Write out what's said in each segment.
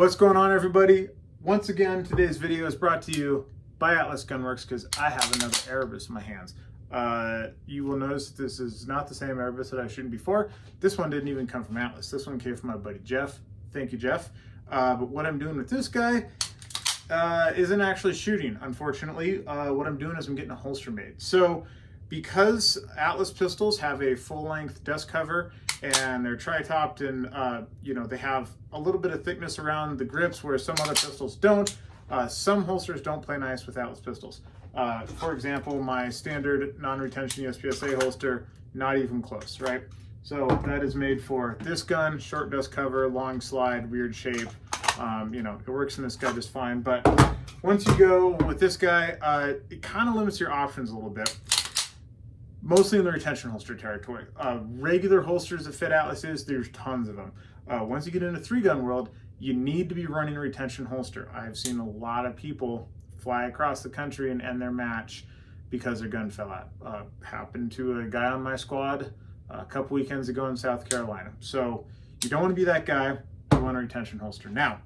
What's going on, everybody? Once again, today's video is brought to you by Atlas Gunworks because I have another Erebus in my hands. You will notice that this is not the same Erebus that I shot before. This one didn't even come from Atlas. This one came from my buddy Jeff. Thank you, Jeff. But what I'm doing with this guy isn't actually shooting, unfortunately. What I'm doing is I'm getting a holster made. So because Atlas pistols have a full-length dust cover and they're tri-topped and they have a little bit of thickness around the grips where some other pistols don't, some holsters don't play nice with Atlas pistols. For example, my standard non-retention USPSA holster, not even close, right? So that is made for this gun, short dust cover, long slide, weird shape. It works in this guy just fine. But once you go with this guy, it kind of limits your options a little bit. Mostly in the retention holster territory. Regular holsters that fit Atlases, there's tons of them. Once you get into 3-gun world, you need to be running a retention holster. I've seen a lot of people fly across the country and end their match because their gun fell out. Happened to a guy on my squad a couple weekends ago in South Carolina. So you don't want to be that guy. You want a retention holster. Now,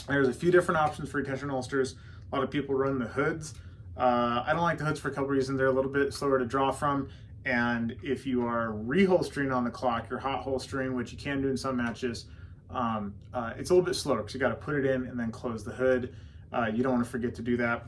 there's a few different options for retention holsters. A lot of people run the hoods. I don't like the hoods for a couple reasons. They're a little bit slower to draw from, and if you are reholstering on the clock, you're hot holstering, which you can do in some matches, it's a little bit slower because you got to put it in and then close the hood. You don't want to forget to do that.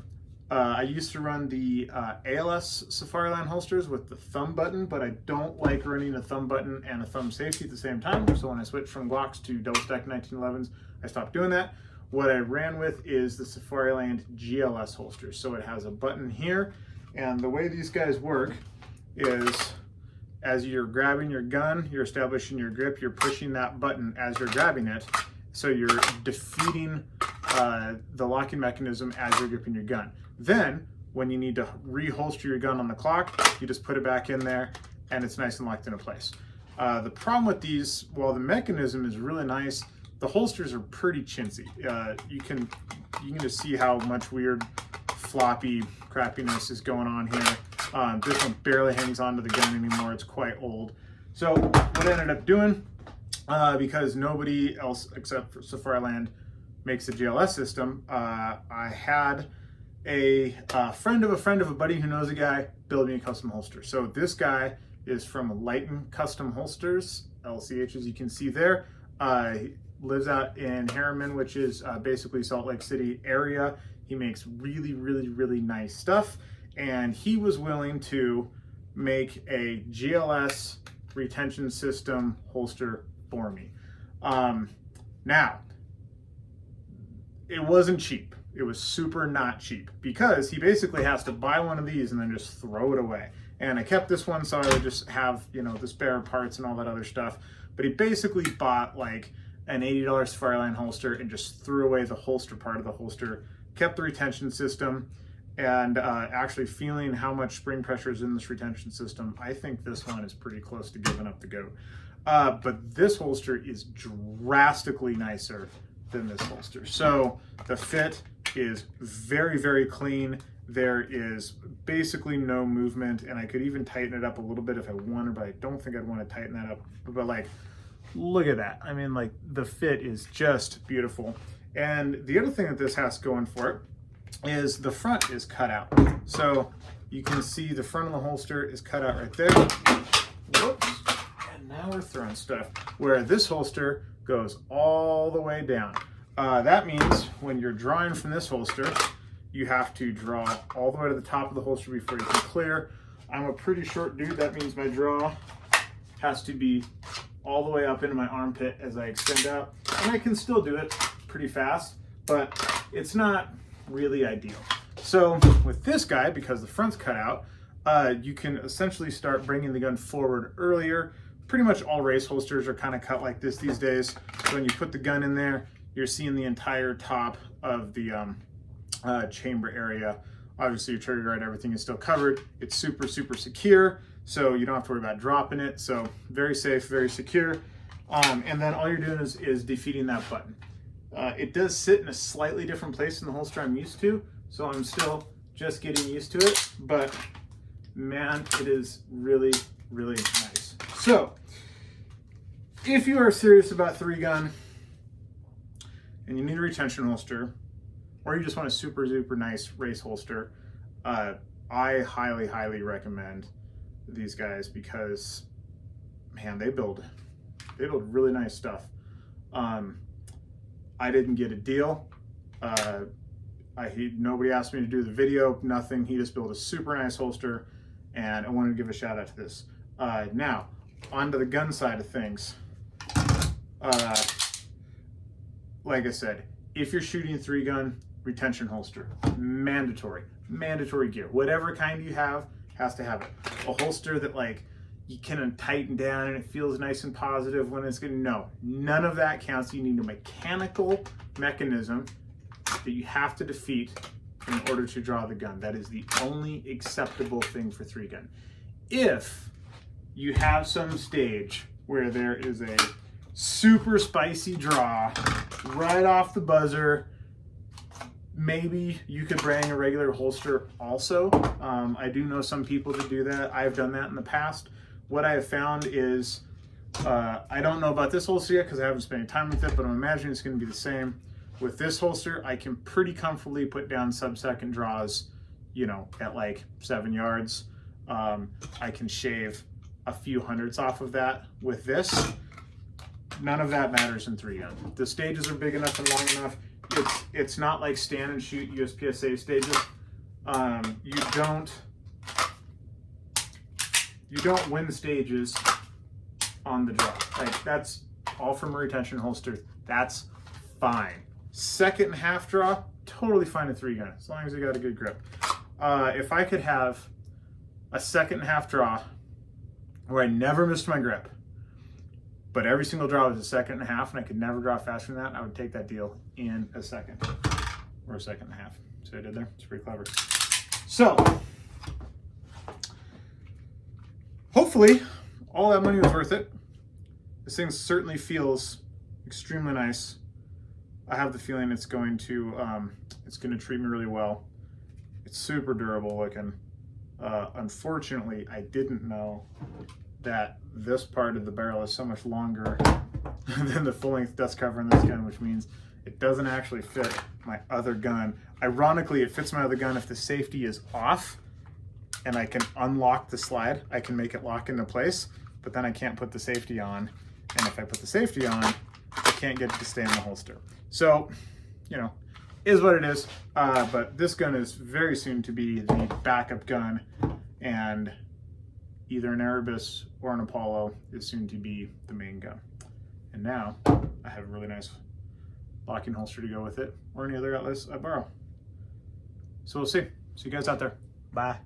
I used to run the ALS Safariland holsters with the thumb button, but I don't like running a thumb button and a thumb safety at the same time. So when I switched from Glocks to double stack 1911s, I stopped doing that. What I ran with is the Safariland GLS holster. So it has a button here, and the way these guys work is as you're grabbing your gun, you're establishing your grip, you're pushing that button as you're grabbing it. So you're defeating the locking mechanism as you're gripping your gun. Then, when you need to reholster your gun on the clock, you just put it back in there, and it's nice and locked into place. The problem with these, while the mechanism is really nice, the holsters are pretty chintzy. You can just see how much weird floppy crappiness is going on here. This one barely hangs onto the gun anymore. It's quite old. So what I ended up doing, because nobody else except for Safariland makes a GLS system, I had a friend of a buddy who knows a guy build me a custom holster. So this guy is from Lighten Custom Holsters, LCH, as you can see there. Lives out in Harriman, which is basically Salt Lake City area. He makes really, really, really nice stuff. And he was willing to make a GLS retention system holster for me. Now, it wasn't cheap. It was super not cheap because he basically has to buy one of these and then just throw it away. And I kept this one so I would just have, the spare parts and all that other stuff. But he basically bought like an $80 Safariland holster and just threw away the holster part of the holster, kept the retention system, and actually feeling how much spring pressure is in this retention system, I think this one is pretty close to giving up the goat. But this holster is drastically nicer than this holster. So the fit is very, very clean. There is basically no movement, and I could even tighten it up a little bit if I wanted, but I don't think I'd want to tighten that up. But like, look at that. I mean, like, the fit is just beautiful. And the other thing that this has going for it is the front is cut out. So you can see the front of the holster is cut out right there. Whoops. And now we're throwing stuff. Where this holster goes all the way down. That means when you're drawing from this holster, you have to draw all the way to the top of the holster before you can clear. I'm a pretty short dude. That means my draw has to be all the way up into my armpit as I extend out. And I can still do it pretty fast, but it's not really ideal. So with this guy, because the front's cut out, you can essentially start bringing the gun forward earlier. Pretty much all race holsters are kind of cut like this these days. So when you put the gun in there, you're seeing the entire top of the chamber area. Obviously your trigger guard, everything is still covered. It's super, super secure. So you don't have to worry about dropping it. So very safe, very secure. And then all you're doing is defeating that button. It does sit in a slightly different place in the holster I'm used to. So I'm still just getting used to it, but man, it is really, really nice. So if you are serious about 3-gun and you need a retention holster, or you just want a super nice race holster, I highly recommend these guys because, man, they build really nice stuff. I didn't get a deal. Nobody asked me to do the video, nothing. He just built a super nice holster, and I wanted to give a shout out to this. Now, onto the gun side of things. Like I said, if you're shooting 3-gun, retention holster, mandatory gear. Whatever kind you have has to have it. A holster that like you can tighten down and it feels nice and positive when it's good. No, none of that counts. You need a mechanical mechanism that you have to defeat in order to draw the gun. That is the only acceptable thing for 3-gun. If you have some stage where there is a super spicy draw right off the buzzer, maybe you could bring a regular holster also. I do know some people that do that. I've done that in the past. What I have found is, I don't know about this holster yet because I haven't spent any time with it, but I'm imagining it's going to be the same. With this holster, I can pretty comfortably put down sub-second draws, you know, at like 7 yards. I can shave a few hundredths off of that. With this, none of that matters in 3-gun. The stages are big enough and long enough. It's not like stand and shoot USPSA stages. You don't win stages on the draw. Like, that's all from a retention holster. That's fine. Second and half draw, totally fine at 3-gun, as long as you got a good grip. If I could have a second and half draw where I never missed my grip, but every single draw was a second and a half and I could never draw faster than that, I would take that deal in a second or a second and a half. See what I did there? It's pretty clever. So, hopefully all that money was worth it. This thing certainly feels extremely nice. I have the feeling it's going to treat me really well. It's super durable looking. Unfortunately, I didn't know that this part of the barrel is so much longer than the full-length dust cover in this gun, which means it doesn't actually fit my other gun. Ironically, it fits my other gun if the safety is off and I can unlock the slide. I can make it lock into place, but then I can't put the safety on. And if I put the safety on, I can't get it to stay in the holster. So, you know, is what it is. But this gun is very soon to be the backup gun, and either an Erebus or an Apollo is soon to be the main gun. And now I have a really nice locking holster to go with it, or any other outlets I borrow. So we'll see. See you guys out there. Bye.